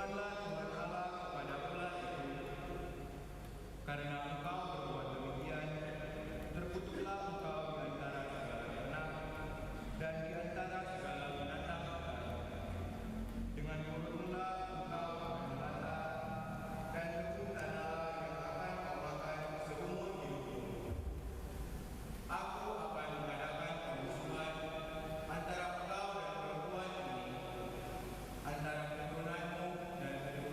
Berfirmanlah Tuhan Allah kepada ular itu, karena engkau berbuat demikian, terkutuklah engkau di antara segala ternak dan di antara segala binatang hutan. Dengan mulutlah engkau akan melata, dan debu tanah yang akan kau makan seumur hidupmu. Aku akan mengadakan permusuhan antara engkau dan perempuan ini, antara keturunanmu dan keturunanmu.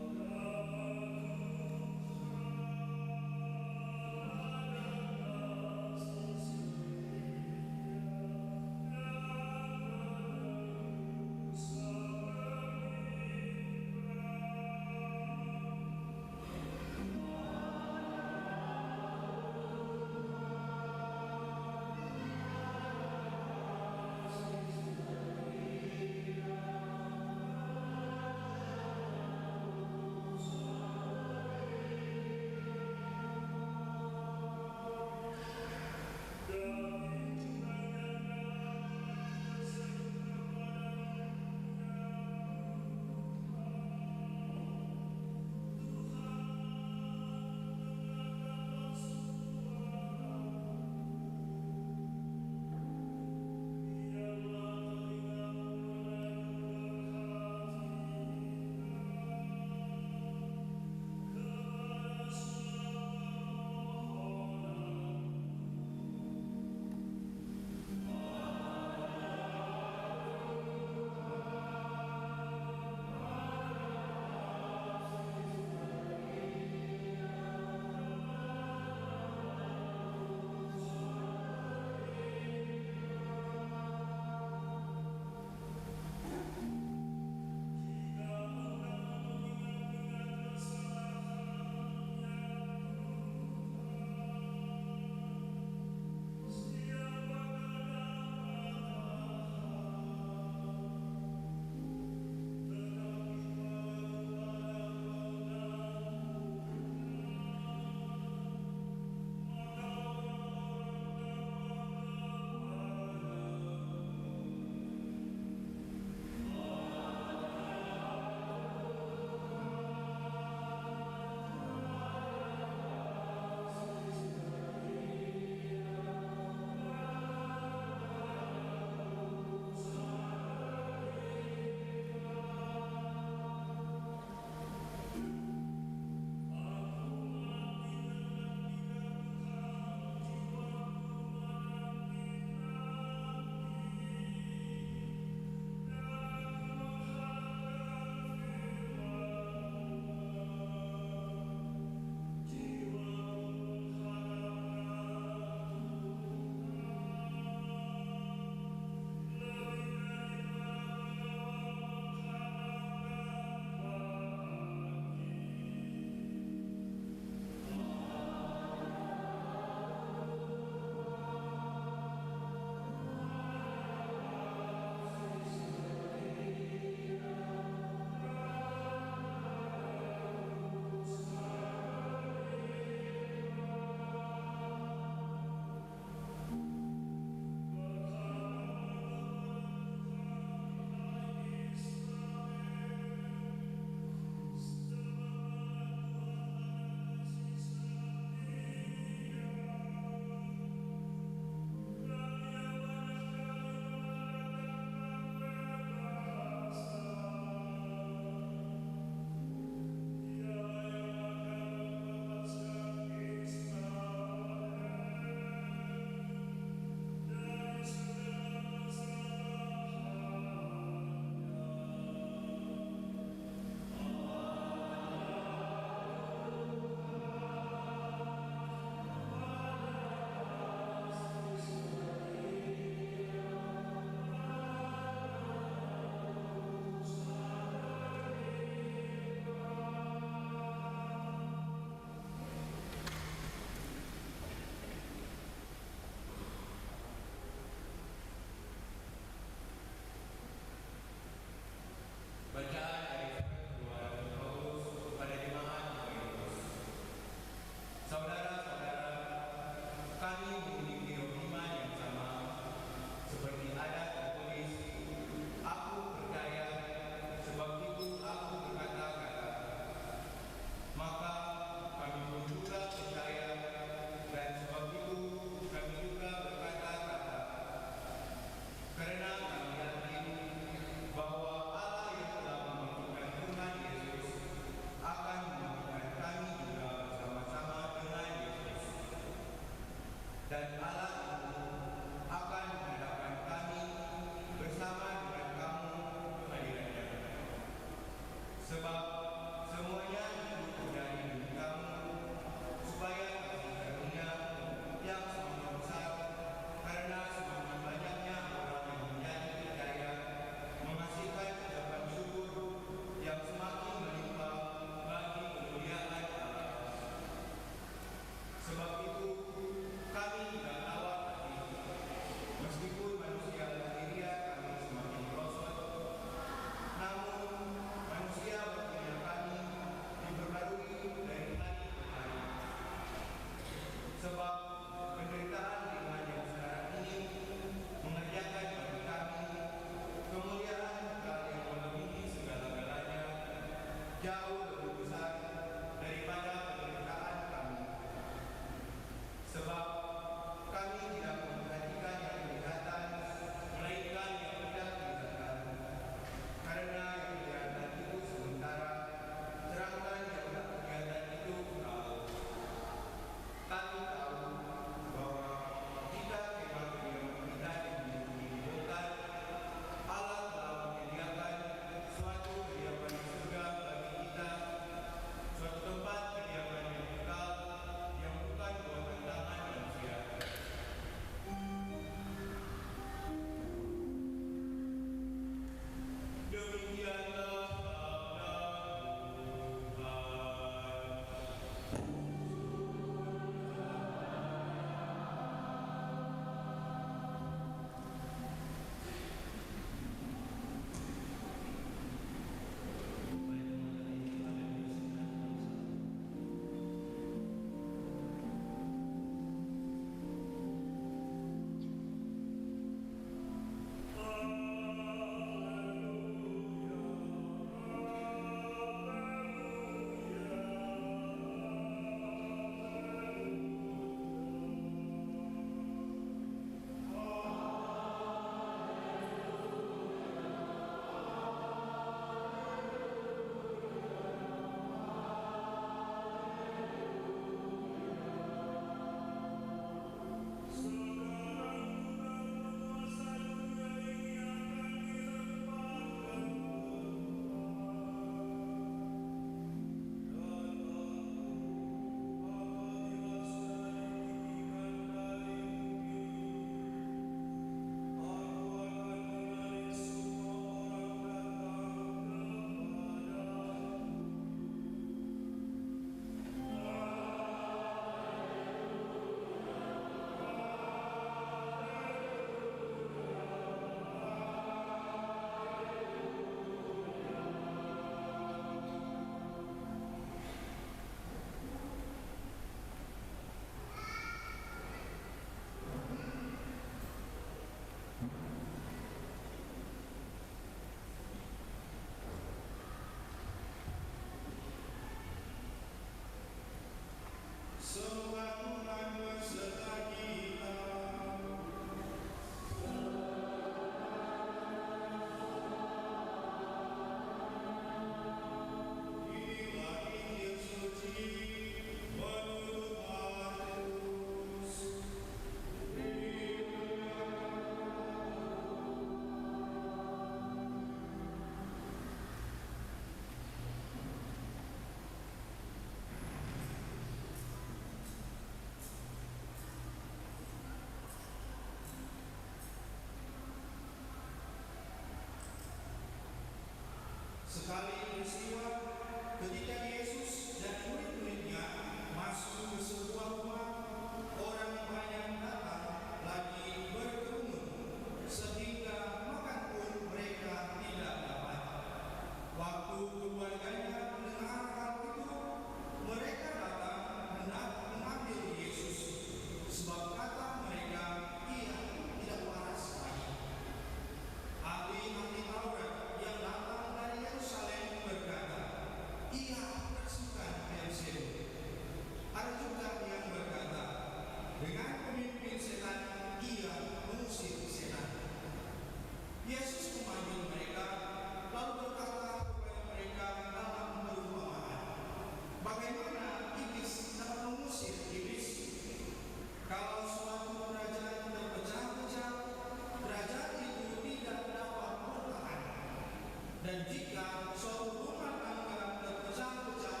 Dan jika suatu rumah tangga terpecah-pecah,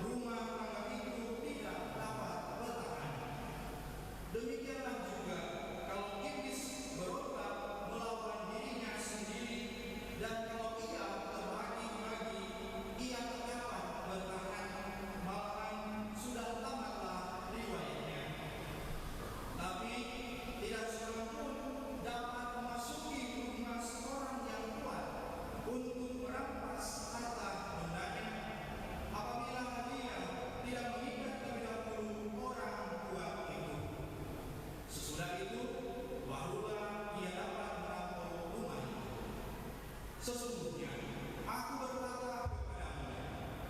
rumah tangga itu tidak dapat bertahan. Demikianlah juga kalau iblis berontak melawan dirinya sendiri, dan kalau ia terbagi-bagi, ia tak dapat bertahan, malahan sudah tamatlah riwayatnya. Tapi tidak seorang pun dapat memasuki rumah seorang yang kuat untuk merampas harta bendanya apabila dia tidak mengikat terlebih dahulu orang kuat itu. Sesudah itu barulah ia dapat merampok rumah itu. Sesungguhnya aku berkata kepadamu,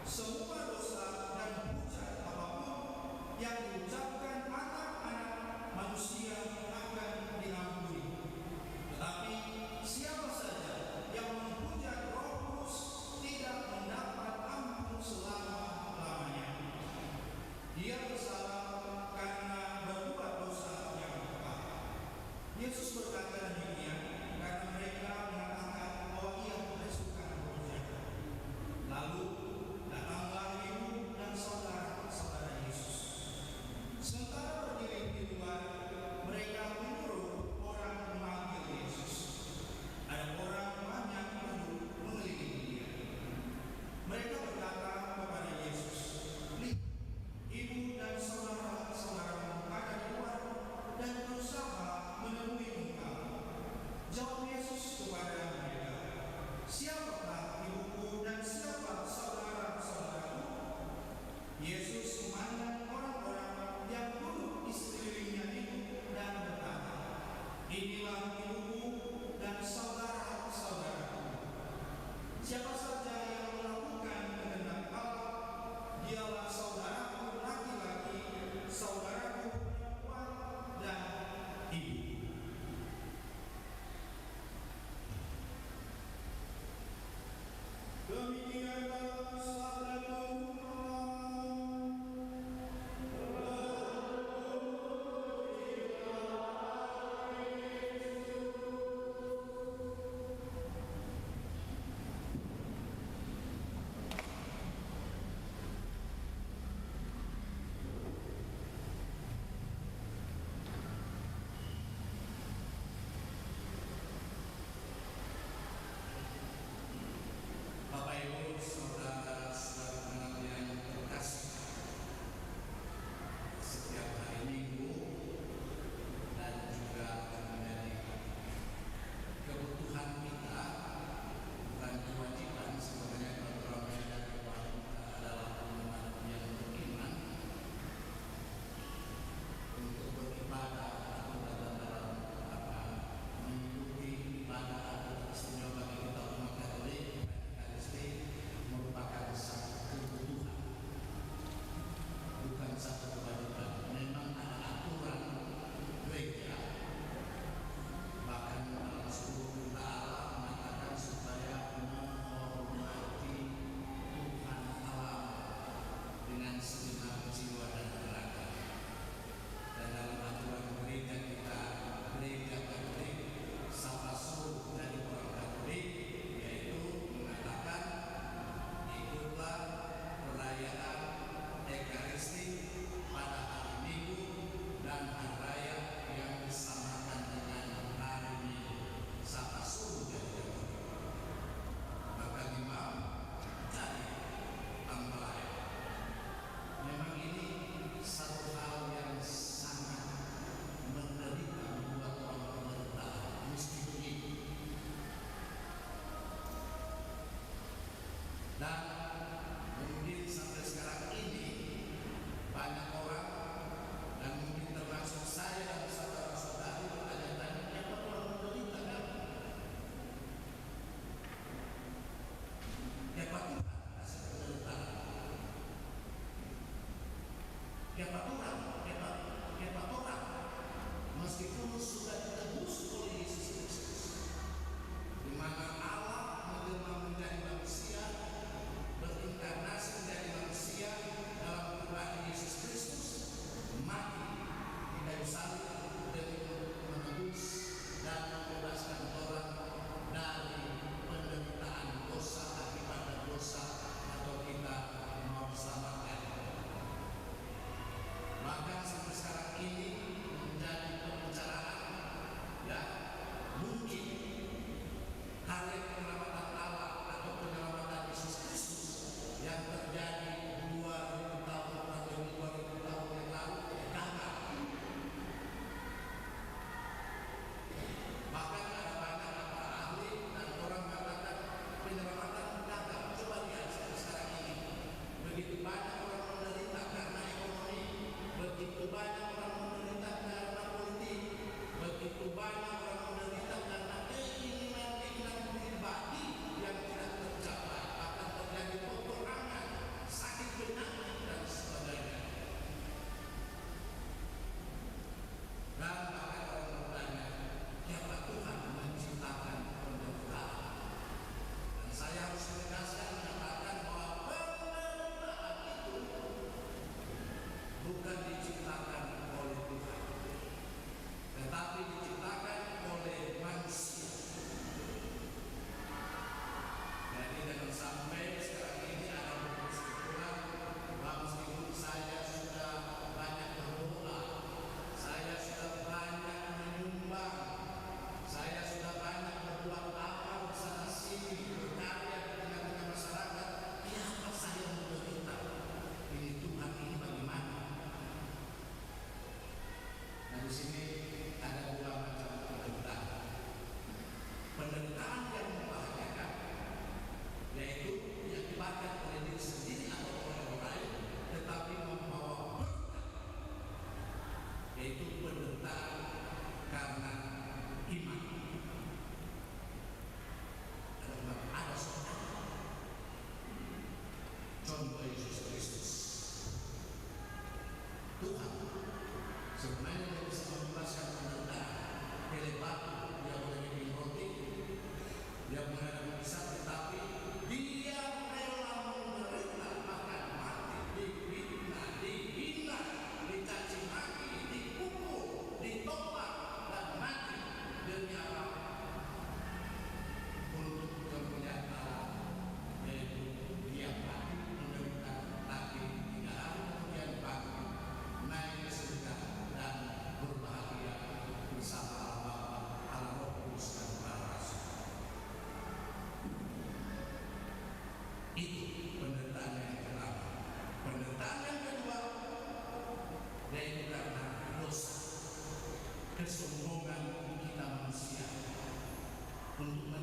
semua dosa dan hujat apapun yang diucapkan anak-anak manusia akan diampuni. Tetapi siapa saja yang menghujat Roh Kudus tidak mendapat ampun selama-lamanya. Dia bersalah karena berbuat dosa yang besar. Yesus berkata demikian karena mereka mengatakan bahwa ia memasukkan hujatan. Lalu datanglah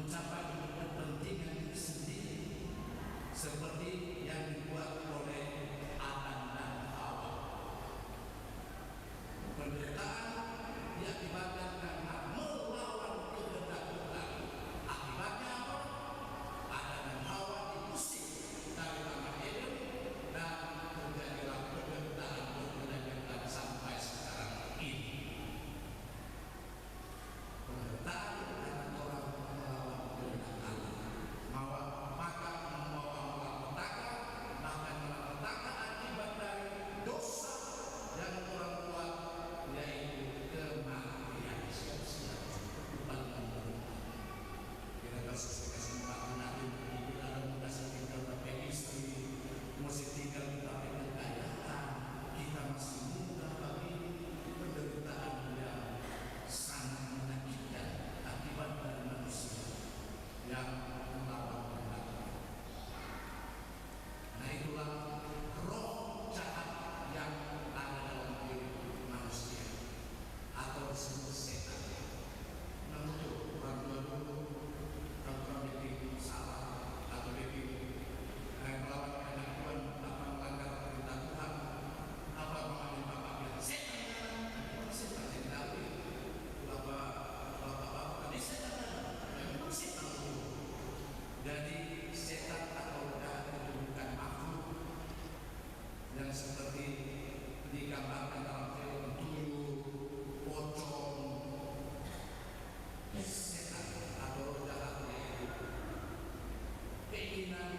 mencapai kepentingan diri sendiri seperti yang dibuat oleh Adam dan Hawa. Penderitaan diakibatkan karena melawan kehendak Tuhan. Akibatnya apa? Adam dan Hawa diusir dari Taman Eden dan terjadilah penderitaan berkelanjutan sampai sekarang ini. Penderitaan karena orang melawan kehendak Allah. Maka membawa malapetaka, bahkan malapetaka akibat dari dosa yang orang buat, yaitu kematian sia-sia. Kita kasih kesempatan nanti ibu dalam muda tinggal tapi istri, masih tinggal tapi kekayaan, kita masih muda tapi penderitaan yang sangat menyakitkan akibat dari manusia yang melawan kehendak. Nah itulah roh jahat yang ada dalam diri manusia atau disebut setan. Namun orang tua dulu kalau orang bikin salah atau bikin melawan kehendak Tuhan, apa melanggar perintah Tuhan, apa mengambil bapak bilang setan, setan tidak boleh. Bapak tadi setan, memang setan dulu. Jadi setan atau jahat itu bukan makhluk yang seperti digambarkan dalam film tuyul, pocong. Setan atau jahat yaitu keinginan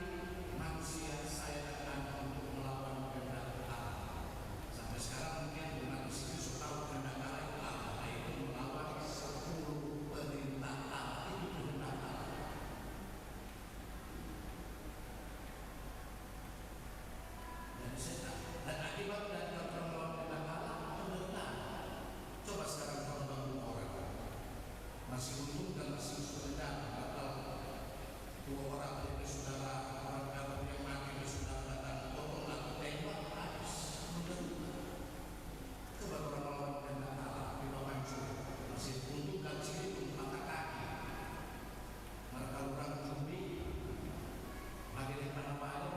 manusia saya dan Anda untuk melawan kehendak Allah. Sampai sekarang mungkin manusia sudah tahu kehendak Allah itu apa, yaitu melawan 10 perintah Allah. Itu kehendak Allah. Dan setan dan akibat dari melawan kehendak Allah penderitaan. Coba sekarang kamu bangun orang masih untung dan masih saudara atau 2 orang dari saudara, orang kafir yang mati dari saudara datang potong atau tembak habis. Coba orang melawan kehendak Allah di bawah hancur masih untung dan ciri pun mata kaki. Mereka orang jumbi bagi di mana balik.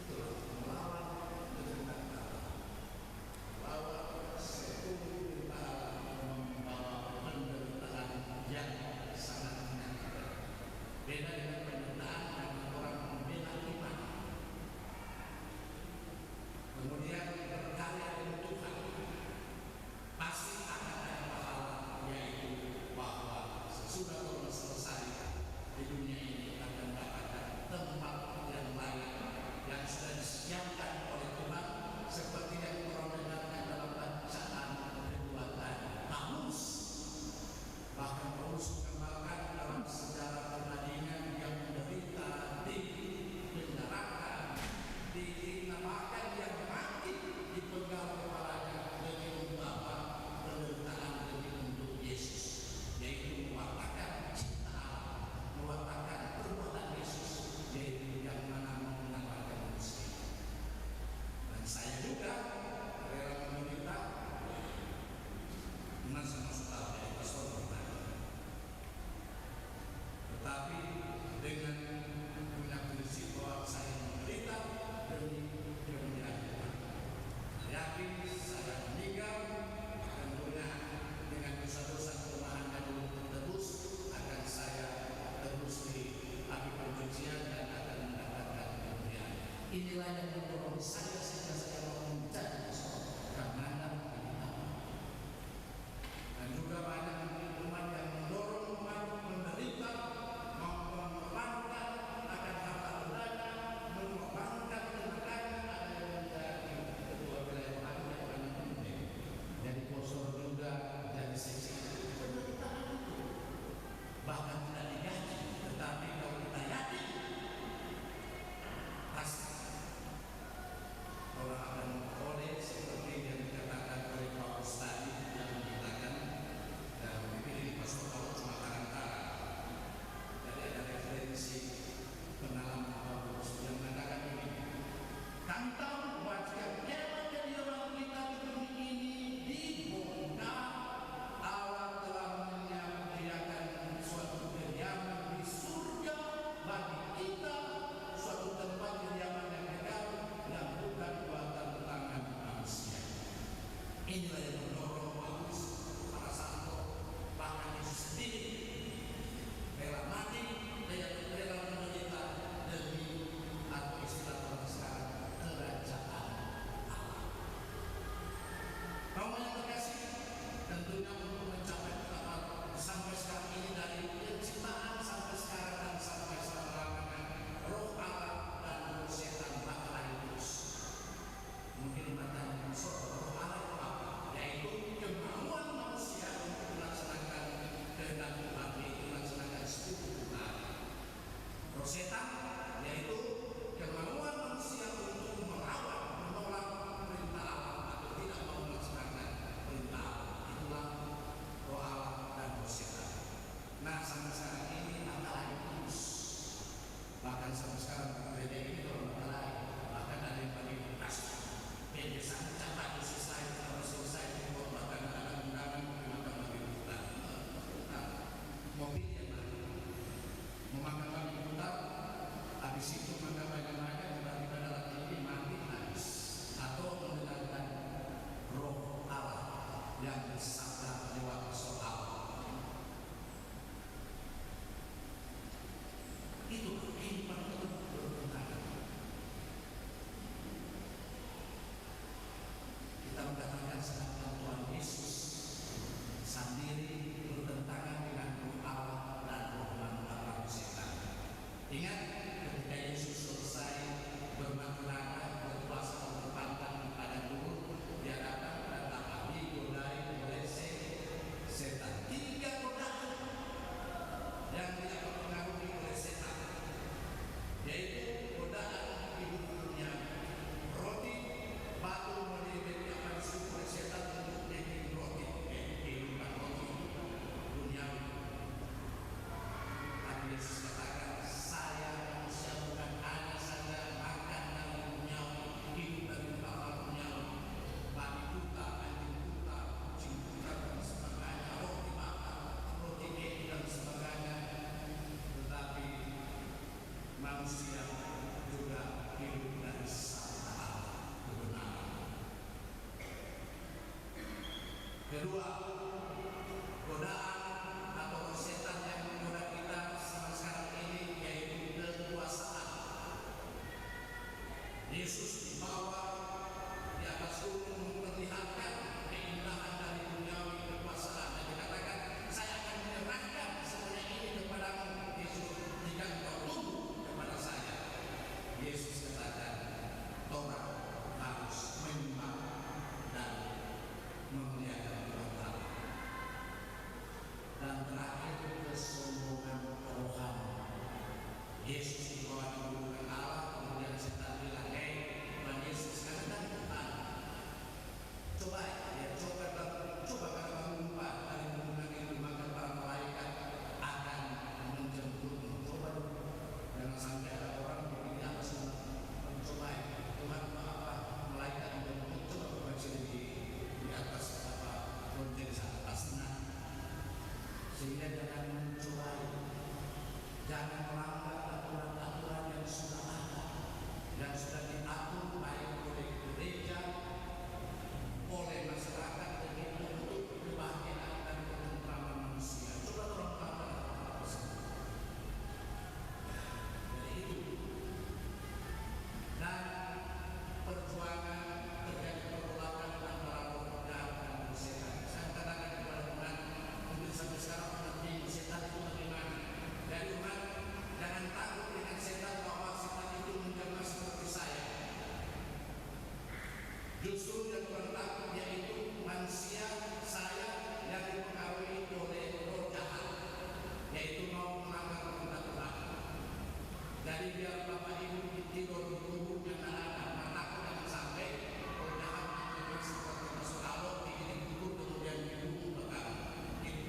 Itulah melawan kehendak Allah. Melawan membawa penderitaan yang sangat menyakitkan. Beda dengan penderitaan karena orang membela iman, kemudian berkarya dengan Tuhan, pasti akan ada pahala, yaitu bahwa sesudah Tuhan selesai di dunia ini akan mendapatkan tempat yang layak yang sudah disiapkan oleh Tuhan, seperti yang orang dengarkan dalam bacaan perbuatan Paulus. Bahkan Paulus menggambarkan dalam sejarah pribadinya yang menderita, dipenjarakan, bahkan yang mati dipenggal kepalanya demi membawa penderitaan demi untuk Yesus, yaitu mewartakan cinta Allah, mewartakan perbuatan Yesus, yaitu yang mana menyelamatkan manusia. Dan saya juga rela menderita dengan sama-sama dari pastor pribadi. Tetapi dengan punya prinsip bahwa saya menderita demi kemuliaan Tuhan. Yakin saya meninggal tentunya dengan dosa-dosa kelemahan yang belum tertebus akan saya tebus di api pencucian dan akan mendapatkan kemuliaan. Inilah yang mendorong saya sehingga saya mau menjadi karena dan juga banyak umat yang mendorong umat menderita, memperlantar akan harta bendanya, memperlantar tenaganya, ada yang menjadi ketua wilayah yang paling penting, jadi posor juga, jadi seksi. Penderitaan itu bahkan tidak digaji, tetapi kalau kita yakin pasti sehingga jangan mencuri, jangan melanggar aturan-aturan yang sudah ada, yang sudah diatur baik oleh gereja, oleh masyarakat demi untuk kebahagiaan dan ketentraman manusia. Coba tolong apa dari itu. Dan perjuangan terjadi pergolakan antara roh dan setan. Saya katakan kepada umat, mungkin sampai sekarang umat bingung setan itu bagaimana. Dan umat jangan takut dengan setan bahwa setan itu menjelma seperti saya. Justru yang kurang takut yaitu manusia saya yang dipengaruhi oleh roh jahat, yaitu mau melanggar perintah Tuhan. Jadi biar Bapak Ibu tidur di kubur yang ada, takut jangan sampai roh jahat menjelma seperti masuk alok di kubur kemudian dibunuh bakal itu.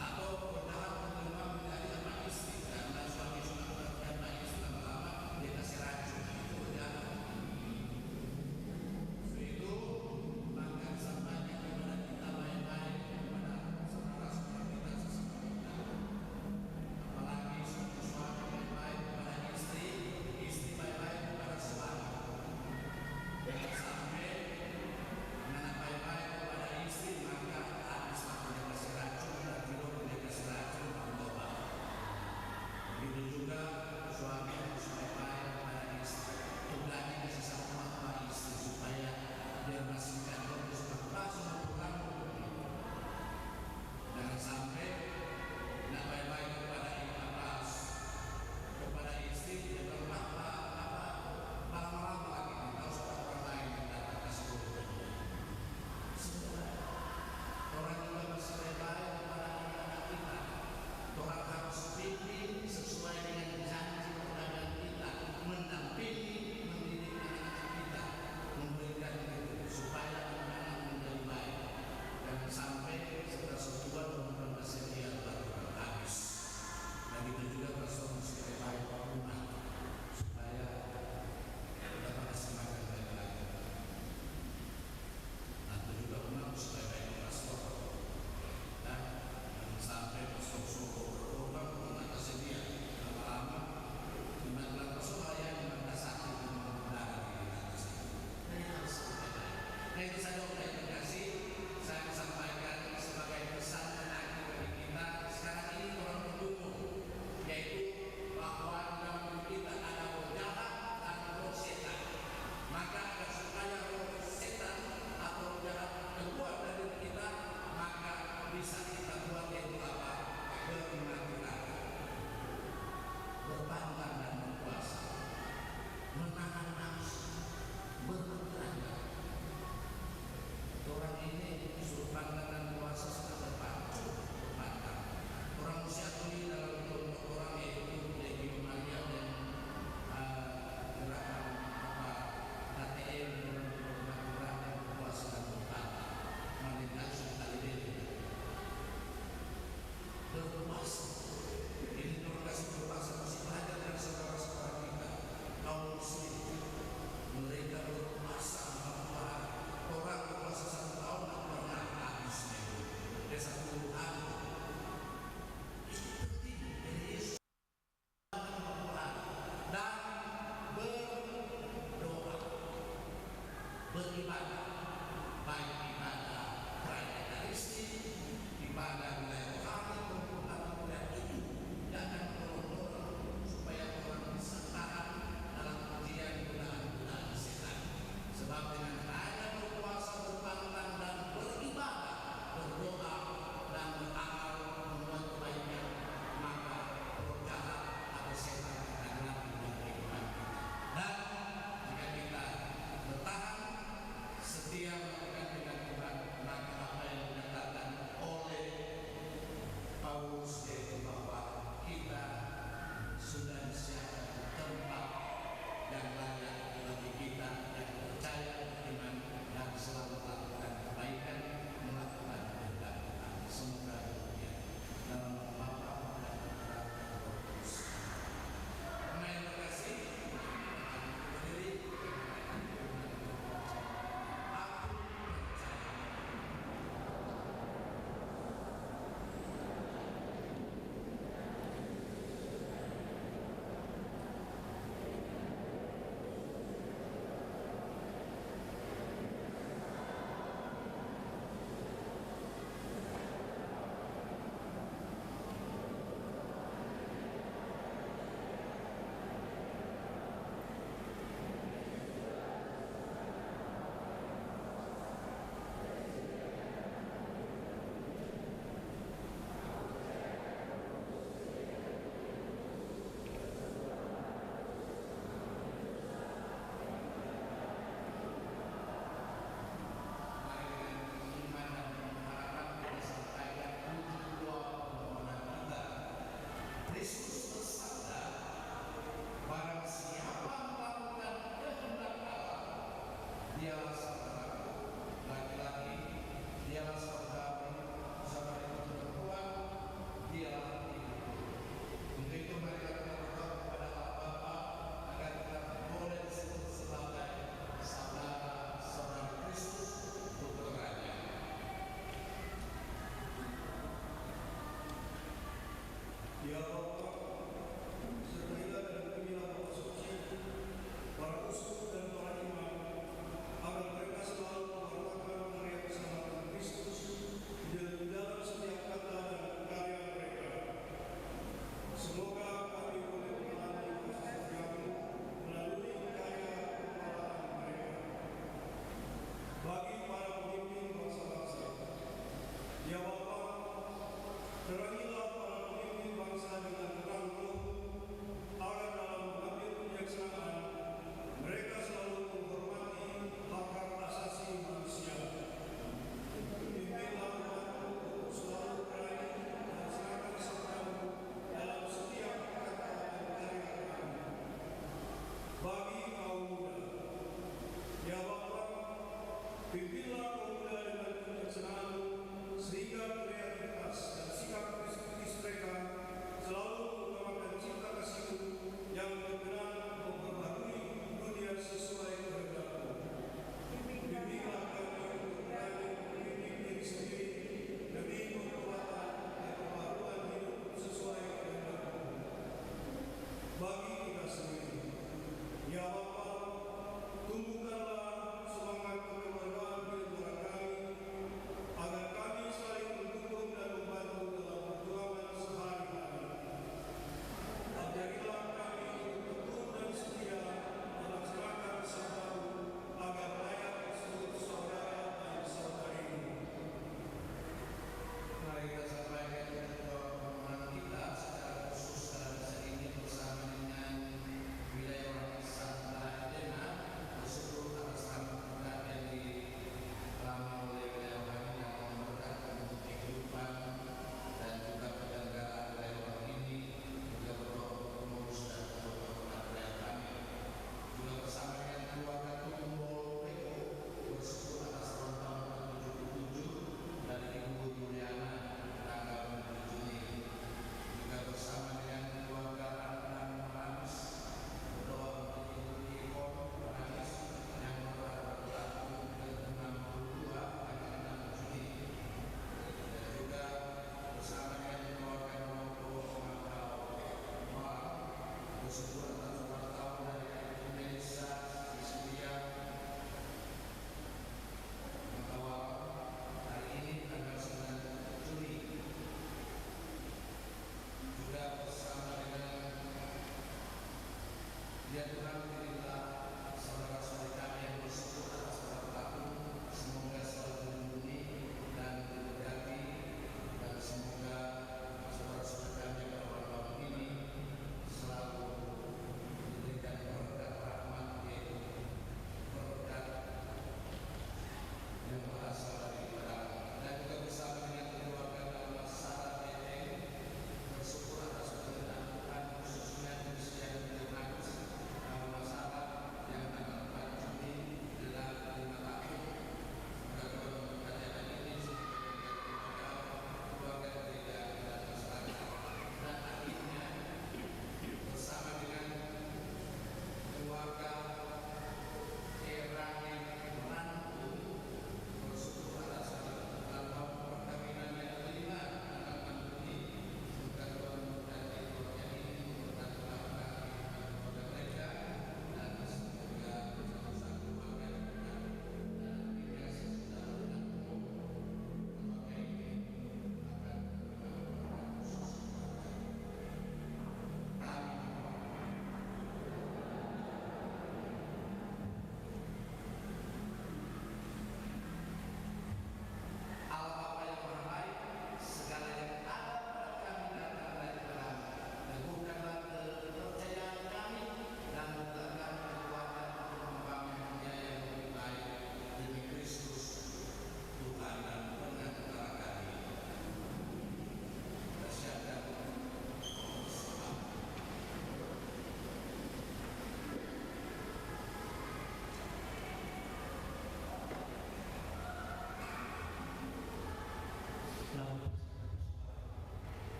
Atau roh jahat menjelma menjadi anak istri karena suami sudah berarti anak istri lama-lama dia kasih racun, itu roh jahat. Itu maka sampainya kepada kita baik-baik, kepada saudara-saudara kita sesama kita. Apalagi suami baik-baik kepada istri, istri baik-baik kepada suami. Jangan sampai anak baik-baik kepada istri maka habis waktunya kasih racun dan tidur dia kasih racun bertobat. Begitu juga suami harus baik-baik kepada istri. Tugasnya kasih sama istri supaya dia masih jatuh terus berpasangan Tuhan. Jangan sampai nak baik-baik kepada kepada istri dia malam-malam lagi kita sudah orang lain yang datang ke sekolah. Orang juga masih baik kepada anak-anak kita. Orang harus pimpin sesuai dengan janji perdagangan kita, mendampingi, mendidik anak-anak kita, memberikan itu supaya anak-anak menjadi baik. Jangan sampai setelah setua dan bersedia baru habis. Dan itu juga persoalan sekali baik rumah supaya kita pada semakin baik lagi. Nanti juga rumah supaya baik pastor. Dan jangan sampai pastor-pastor berkorban rumah tersedia lama-lama dimana pastor yang dimana sakit dan mengendara di atas itu. Dan itu harus sampai baik. Nah itu saja terima kasih. Saya sampaikan sebagai pesan menagih bagi kita sekarang ini orang pendukung, yaitu bahwa dalam kita ada roh jahat dan roh setan. Maka agar supaya roh setan atau roh jahat keluar dari kita, maka bisa kita buat yaitu apa? Bermati-mati, berpantang dan berpuasa, menahan nafsu, berpentang. Orang ini suruh pantang dan puasa sudah berpantang. Orang usia tua dalam kelompok orang yaitu Lady Maria dan gerakan KTM dalam program dan puasa dan berpantang. Malikat sudah berpuasa. Ini terima kasih berpuasa masih belajar dari saudara-saudara kita kaum muslim. Mereka berpuasa 40 hari. Orang berpuasa 1 tahun tak pernah habisnya. Dia 1 hari. Itu penting. Jadi Yesus dan berdoa, beribadah, baik ibadah perayaan Ekaristi, ibadah wilayah rohani maupun kemudian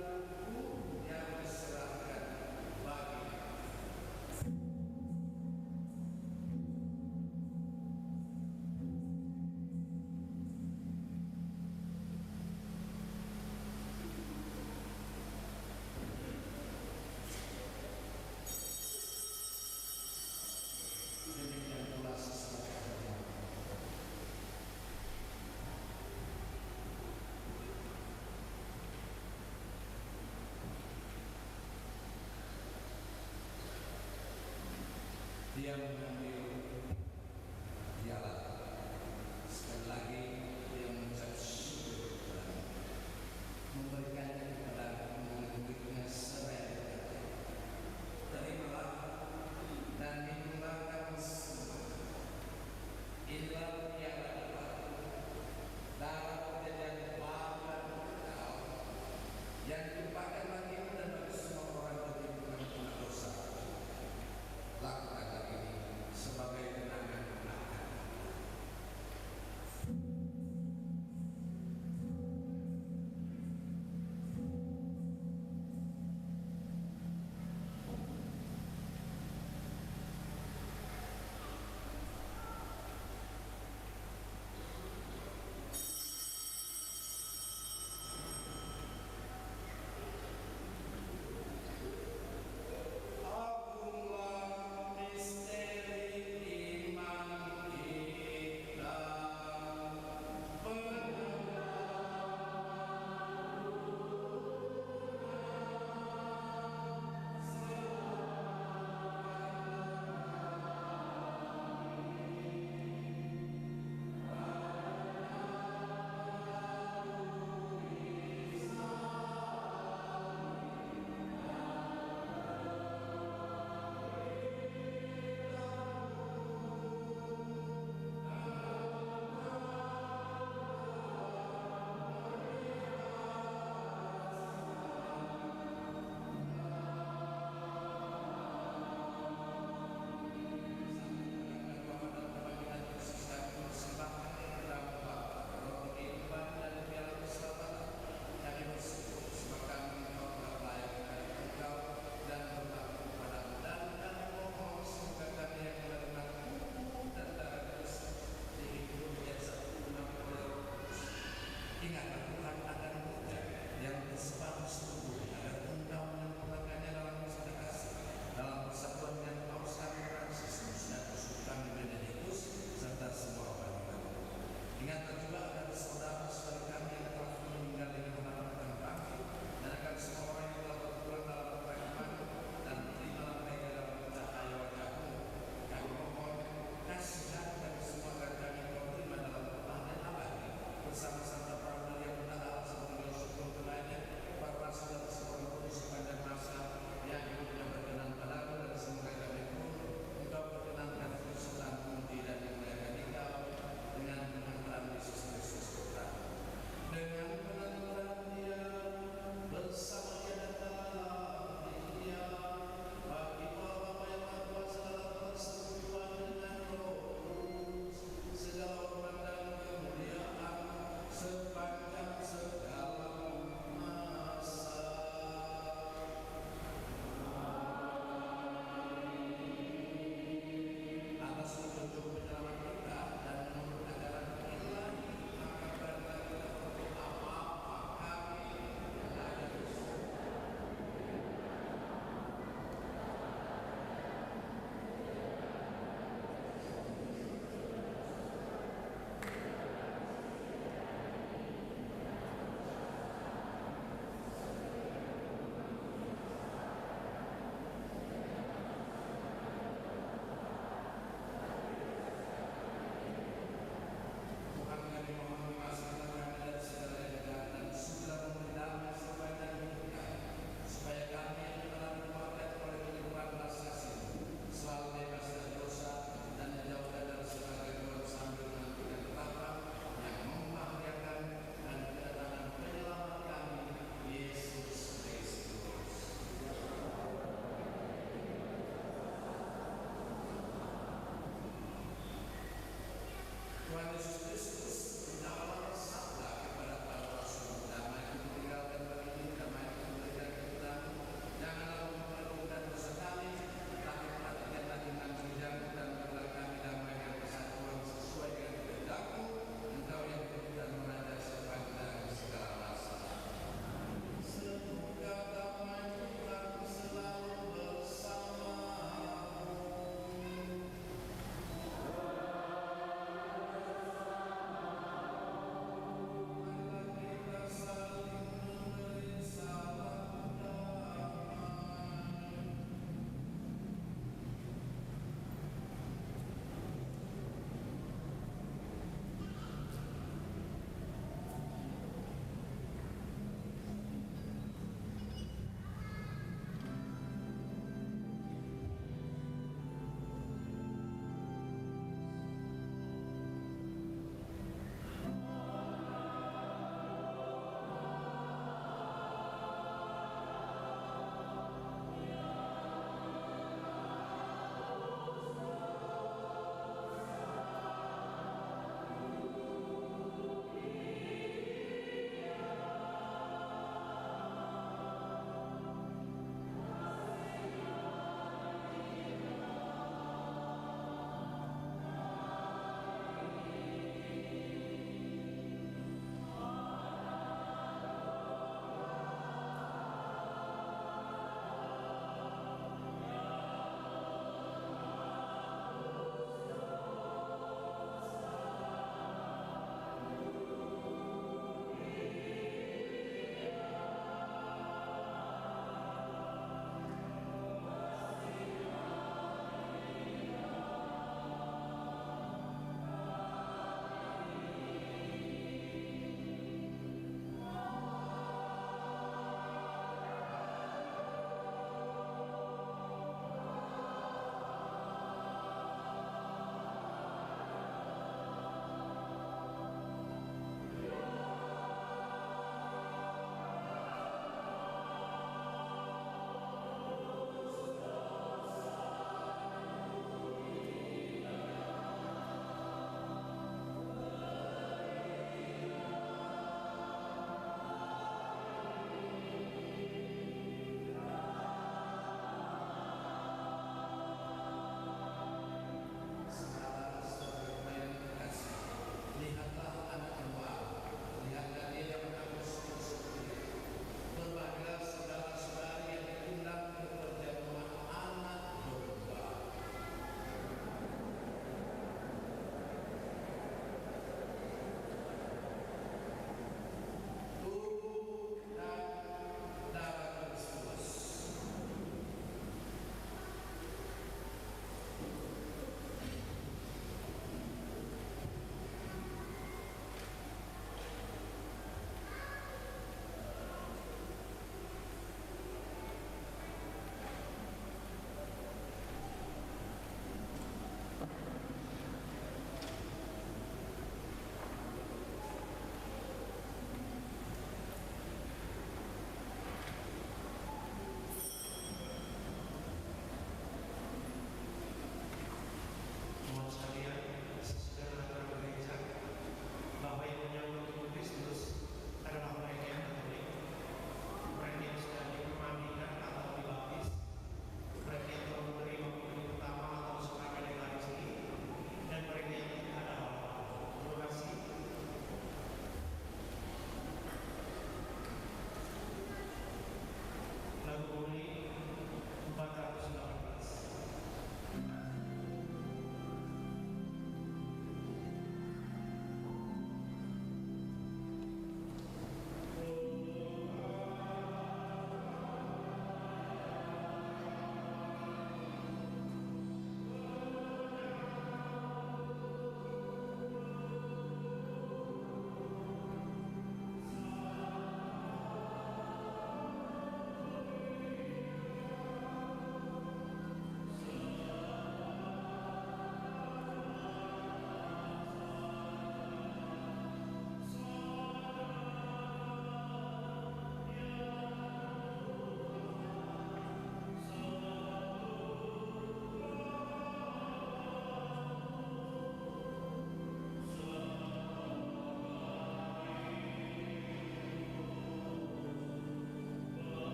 pun yang diserahkan bagi demikian pula sesuatu dia mengambil piala. Sekali lagi dia mengucap syukur kepada memberikannya kepada murid-muridnya seraya. Terimalah dan minumlah kamu semua. Inilah piala dalam perjanjian baru dan kekal yang ditumpahkan bagimu dan bagi semua orang bagi pengampun dosa. Lakukanlah ini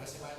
kasih banyak.